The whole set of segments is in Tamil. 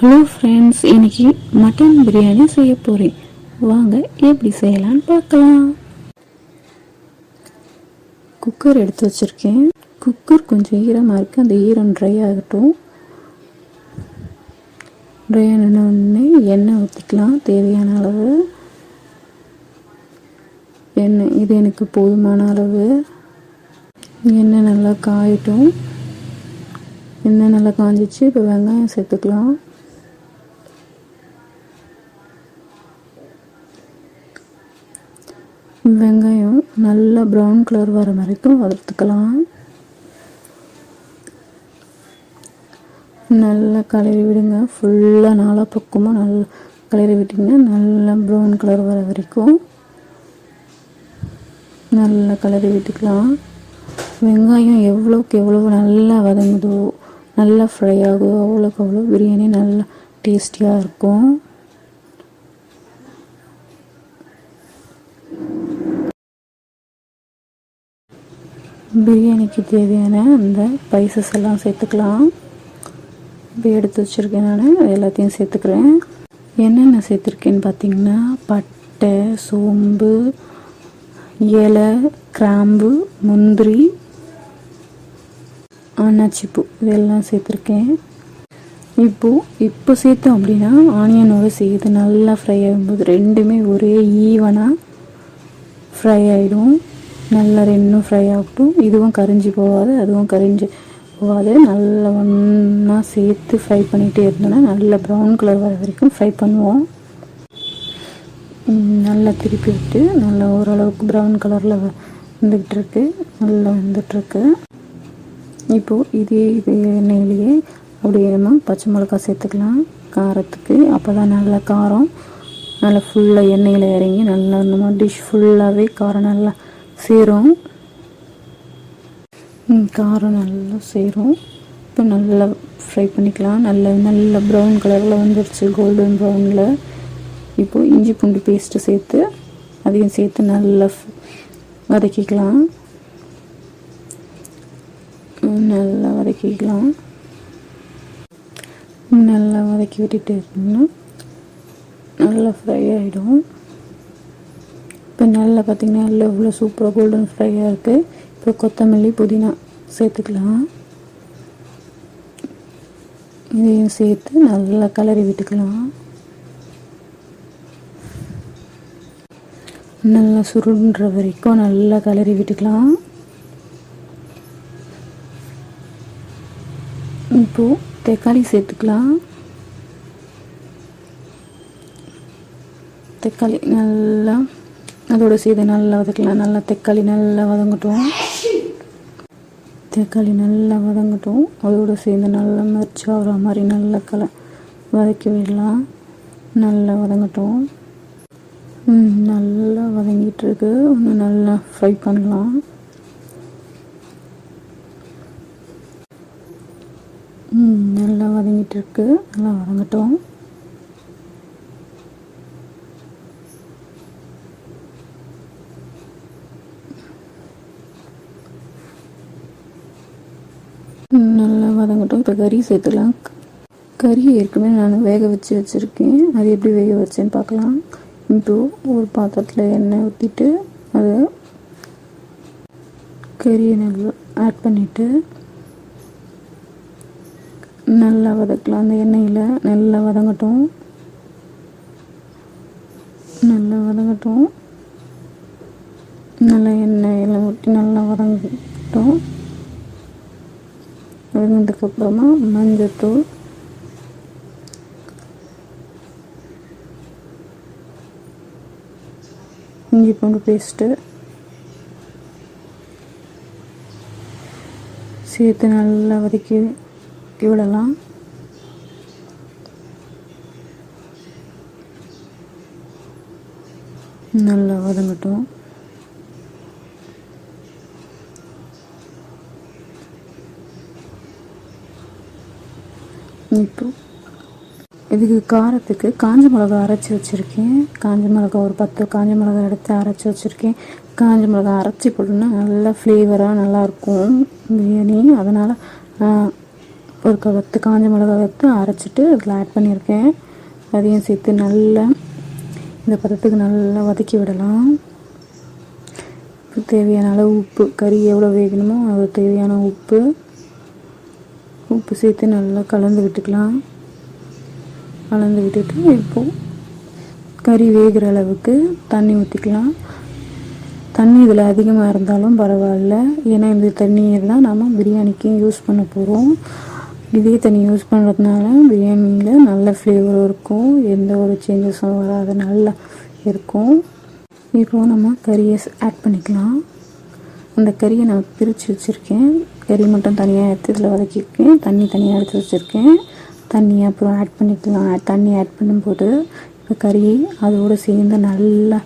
ஹலோ ஃப்ரெண்ட்ஸ், இன்னைக்கு மட்டன் பிரியாணி செய்ய போகிறேன். வாங்க எப்படி செய்யலான்னு பார்க்கலாம். குக்கர் எடுத்து வச்சுருக்கேன். குக்கர் கொஞ்சம் ஈரமாக இருக்குது, அந்த ஈரம் ட்ரை ஆகட்டும். ட்ரை ஆனோடனே எண்ணெய் ஊற்றிக்கலாம், தேவையான அளவு எண்ணெய். இது எனக்கு போதுமான அளவு. எண்ணெய் நல்லா காயட்டும். எண்ணெய் நல்லா காஞ்சிச்சு. இப்போ வெங்காயம் சேர்த்துக்கலாம். வெங்காயம் நல்லா ப்ரௌன் கலர் வர வரைக்கும் வறுத்துக்கலாம். நல்லா கிளறி விடுங்க. ஃபுல்லாக நாலா பக்கமும் நல்லா கிளறி விட்டிங்கன்னா நல்லா ப்ரௌன் கலர் வர வரைக்கும் நல்லா கிளறி விட்டுக்கலாம். வெங்காயம் எவ்வளோக்கு எவ்வளோ நல்லா வதங்குதோ, நல்லா ஃப்ரை ஆகுதோ, அவ்வளோக்கு அவ்வளோ பிரியாணி நல்லா டேஸ்டியாக இருக்கும். பிரியாணிக்கு தேவையான அந்த ஸ்பைசஸ் எல்லாம் சேர்த்துக்கலாம். இப்போ எடுத்து வச்சுருக்கேன், நான் எல்லாத்தையும் சேர்த்துக்கிறேன். என்னென்ன சேர்த்துருக்கேன்னு பார்த்தீங்கன்னா, பட்டை, சோம்பு, இலை, கிராம்பு, முந்திரி, அன்னாச்சிப்பூ இதெல்லாம் சேர்த்துருக்கேன். இப்போ சேர்த்தோம் அப்படின்னா ஆனியனோடு சேர்த்து நல்லா ஃப்ரை ஆகும்போது ரெண்டுமே ஒரே ஈவனாக ஃப்ரை ஆகிடும். நல்லா ரெண்டும் ஃப்ரை ஆகட்டும். இதுவும் கரிஞ்சு போகாது, அதுவும் கரிஞ்சு போகாது. நல்லா ஒன்றா சேர்த்து ஃப்ரை பண்ணிகிட்டே இருந்தோன்னா நல்லா ப்ரௌன் கலர் வர வரைக்கும் ஃப்ரை பண்ணுவோம். நல்லா திருப்பி விட்டு நல்லா ஓரளவுக்கு ப்ரௌன் கலரில் வந்துக்கிட்டுருக்கு, நல்லா வந்துட்டுருக்கு. இப்போது இது எண்ணெயிலேயே அப்படியே நம்ம பச்சை மிளகாய் சேர்த்துக்கலாம் காரத்துக்கு. அப்போ தான் நல்லா காரம் நல்லா ஃபுல்லாக எண்ணெயில் இறங்கி நல்லா நம்ம டிஷ் ஃபுல்லாகவே காரம் நல்லா சேரும். காரம் நல்லா சேரும். இப்போ நல்லா ஃப்ரை பண்ணிக்கலாம். நல்ல ப்ரௌன் கலரில் வந்துடுச்சு, கோல்டன் ப்ரௌனில். இப்போது இஞ்சி பூண்டு பேஸ்ட்டு சேர்த்து அதையும் சேர்த்து நல்லா வதக்கிக்கலாம். நல்லா வதக்கி விட்டுட்டு இருக்கோம்னா நல்லா ஃப்ரை ஆகிடும். இப்போ நல்லா பார்த்திங்கன்னா நல்லா இவ்வளோ சூப்பராக கோல்டன் ஃப்ரையாக இருக்குது. இப்போ கொத்தமல்லி, புதினா சேர்த்துக்கலாம். இதையும் சேர்த்து நல்லா கிளறி விட்டுக்கலாம். நல்லா சுருண்டுற வரைக்கும் நல்லா கிளறி விட்டுக்கலாம். இப்போது தக்காளி சேர்த்துக்கலாம். தக்காளி நல்லா அதோடு சேர்த்து நல்லா வதக்கலாம். நல்லா தக்காளி நல்லா வதங்கட்டும். அதோடு சேர்ந்து நல்லா மிர்ச்சி ஆகிற மாதிரி நல்லா வதக்கி விடலாம். நல்லா வதங்கட்டும். நல்லா வதங்கிட்டுருக்கு. இன்னும் நல்லா ஃப்ரை பண்ணலாம். நல்லா வதங்கிட்டுருக்கு. நல்லா வதங்கட்டும். நல்லா வதங்கட்டும். இப்போ கறி சேர்த்துக்கலாம். கறி ஏற்கனவே நான் வேக வச்சுருக்கேன். அது எப்படி வேக வச்சேன்னு பார்க்கலாம். இப்போது ஒரு பாத்திரத்தில் எண்ணெய் ஊற்றிட்டு அதை கறியை நல்லா ஆட் பண்ணிவிட்டு நல்லா வதக்கலாம். அந்த எண்ணெயில் நல்லா வதங்கட்டும். நல்லா எண்ணெயில் ஊற்றி நல்லா வதங்கட்டும். வதங்கினதுக்கப்புறமா மஞ்சத்தூள், இஞ்சி பூண்டு பேஸ்ட்டு சேர்த்து நல்லா வதக்கி விடலாம். நல்லா வதங்கட்டும். இப்போ இதுக்கு காரத்துக்கு காஞ்ச மிளகா அரைச்சி வச்சுருக்கேன். காஞ்ச மிளகா ஒரு 10 காஞ்ச மிளகா எடுத்து அரைச்சி வச்சுருக்கேன். காஞ்ச மிளகா அரைச்சி போட்டோம்னா நல்லா ஃப்ளேவராக நல்லாயிருக்கும் பிரியாணி. அதனால் ஒரு 10 காஞ்ச மிளகா வறுத்து அரைச்சிட்டு அதில் ஆட் பண்ணியிருக்கேன். அதையும் சேர்த்து நல்லா இந்த பதத்துக்கு நல்லா வதக்கி விடலாம். தேவையான அளவு உப்பு, கறி எவ்வளோ வேகணுமோ அது தேவையான உப்பு சேர்த்து நல்லா கலந்து விட்டுக்கலாம். கலந்து விட்டுட்டு இப்போது கறி வேகிற அளவுக்கு தண்ணி ஊற்றிக்கலாம். தண்ணி இதில் அதிகமாக இருந்தாலும் பரவாயில்ல, ஏன்னா இந்த தண்ணியை தான் நம்ம பிரியாணிக்கு யூஸ் பண்ண போகிறோம். இதே தண்ணி யூஸ் பண்ணுறதுனால பிரியாணியில் நல்ல ஃப்ளேவரும் இருக்கும், எந்த ஒரு சேஞ்சஸும் வராது, நல்லா இருக்கும். இப்போது நம்ம கறியை ஆட் பண்ணிக்கலாம். அந்த கறியை நான் பிரித்து வச்சுருக்கேன். கறி மட்டும் தனியாக எடுத்து இதில் வதக்கியிருக்கேன். தண்ணி தனியாக எடுத்து வச்சுருக்கேன். தண்ணி அப்புறம் ஆட் பண்ணிக்கலாம். தண்ணி ஆட் பண்ணும்போது இப்போ கறி அதோடு சேர்ந்து நல்லா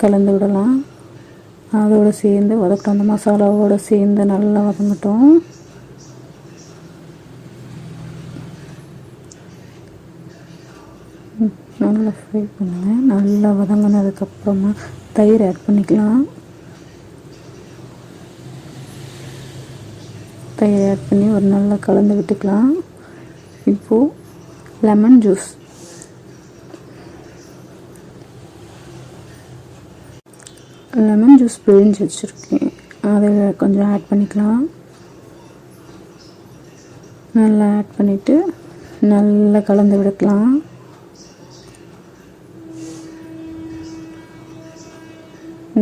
கலந்து விடலாம். அதோடு சேர்ந்து வதக்கட்டும். அந்த மசாலாவோடு சேர்ந்து நல்லா வதங்கட்டும். நல்லா ஃப்ரை பண்ணுங்கள். நல்லா வதங்கினதுக்கப்புறமா தயிர் ஆட் பண்ணிக்கலாம். தயிர் ஆட் பண்ணி ஒரு நல்லா கலந்து விட்டுக்கலாம். இப்போது லெமன் ஜூஸ் பிழிஞ்சு வச்சுருக்கேன், அதை கொஞ்சம் ஆட் பண்ணிக்கலாம். நல்லா ஆட் பண்ணிவிட்டு நல்லா கலந்து விட்டுக்கலாம்.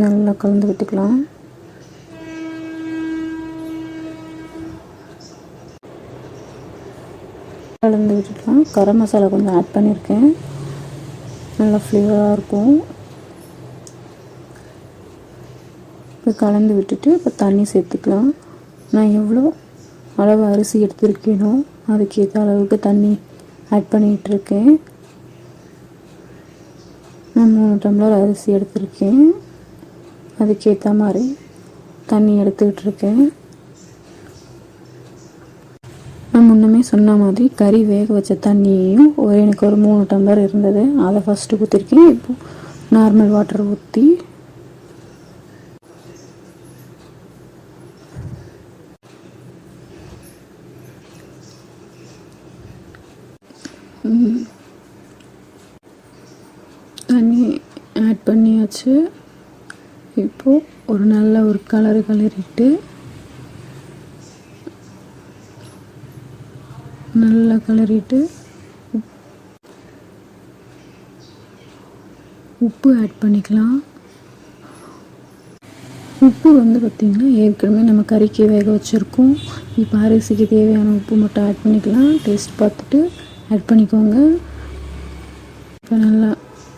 நல்லா கலந்து விட்டுக்கலாம். கரம் மசாலா கொஞ்சம் ஆட் பண்ணியிருக்கேன், நல்லா ஃப்ளேவராக இருக்கும். இப்போ கலந்து விட்டுட்டு இப்போ தண்ணி சேர்த்துக்கலாம். நான் எவ்வளோ அளவு அரிசி எடுத்துருக்கேனோ அதுக்கேற்ற அளவுக்கு தண்ணி ஆட் பண்ணிகிட்ருக்கேன். நான் 3 டம்ளர் அரிசி எடுத்திருக்கேன், அதுக்கேற்ற மாதிரி தண்ணி எடுத்துக்கிட்டுருக்கேன். நான் முன்னமே சொன்ன மாதிரி கறி வேக வச்ச தண்ணியையும் எனக்கு ஒரு 3 டம்ளர் இருந்தது, அதை ஃபஸ்ட்டு ஊற்றிருக்கேன். இப்போது நார்மல் வாட்டர் ஊற்றி தண்ணி ஆட் பண்ணியாச்சு. இப்போது ஒரு நல்ல ஒரு கிளறிட்டு நல்லா கிளறிட்டு உப்பு ஆட் பண்ணிக்கலாம். உப்பு பார்த்திங்கன்னா ஏற்கனவே நம்ம கறிக்கு வேக வச்சுருக்கோம். இப்போ அரிசிக்கு தேவையான உப்பு மட்டும் ஆட் பண்ணிக்கலாம். டேஸ்ட் பார்த்துட்டு ஆட் பண்ணிக்கோங்க. இப்போ நல்லா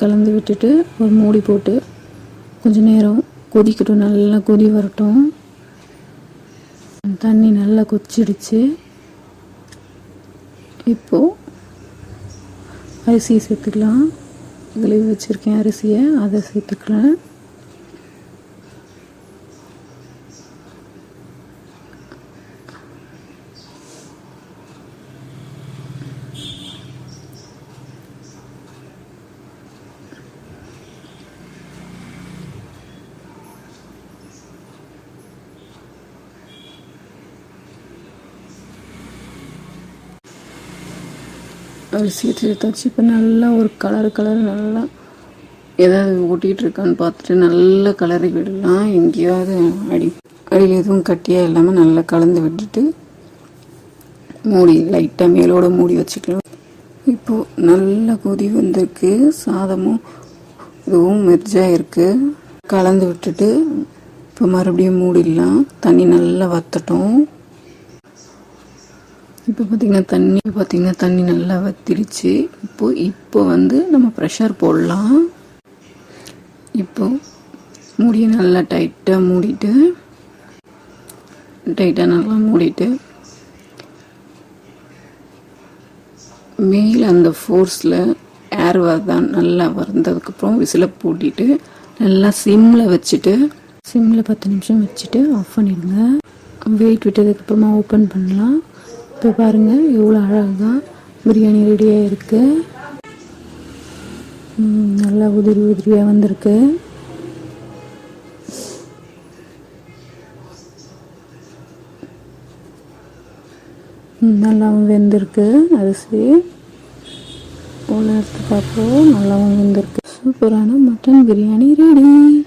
கலந்து விட்டுட்டு ஒரு மூடி போட்டு கொஞ்சம் நேரம் கொதிக்கட்டும். நல்லா கொதி வரட்டும். தண்ணி நல்லா கொதிச்சிடுச்சு. இப்போது அரிசியை சேர்த்துக்கலாம். கழுவி வச்சுருக்கேன் அரிசியை, அதை சேர்த்துக்கலாம். அரிசியை சேர்த்தாச்சு. இப்போ நல்லா ஒரு கலர் நல்லா ஏதாவது ஓட்டிகிட்டு இருக்கான்னு பார்த்துட்டு நல்லா கலரி விடலாம். எங்கேயாவது அடியில் எதுவும் கட்டியாக இல்லாமல் நல்லா கலந்து விட்டுட்டு மூடி லைட்டாக மேலோட மூடி வச்சுக்கலாம். இப்போது நல்லா கொதி வந்திருக்கு. சாதமும் இதுவும் மெர்ஜாக இருக்குது. கலந்து விட்டுட்டு இப்போ மறுபடியும் மூடிடலாம். தண்ணி நல்லா வற்றட்டும். இப்போ பார்த்திங்கன்னா தண்ணி நல்லா வத்திடுச்சு. இப்போ நம்ம ப்ரெஷர் போடலாம். இப்போது மூடியை நல்லா டைட்டாக நல்லா மூடிட்டு மேலே அந்த ஃபோர்ஸில் ஏர் வரதான் நல்லா வந்ததுக்கப்புறம் விசிலை பூட்டிட்டு நல்லா சிம்மில் 10 நிமிஷம் வச்சுட்டு ஆஃப் பண்ணிடுங்க. வெயிட் விட்டதுக்கப்புறமா ஓப்பன் பண்ணலாம். இப்போ பாருங்கள் எவ்வளோ அழகாக பிரியாணி ரெடியாக இருக்குது. நல்லா உதிரியாக வந்திருக்கு. நல்லாவும் வெந்திருக்கு. அரிசி உள்ள எடுத்து பார்ப்போம். நல்லாவும் வெந்திருக்கு. சூப்பரான மட்டன் பிரியாணி ரெடி.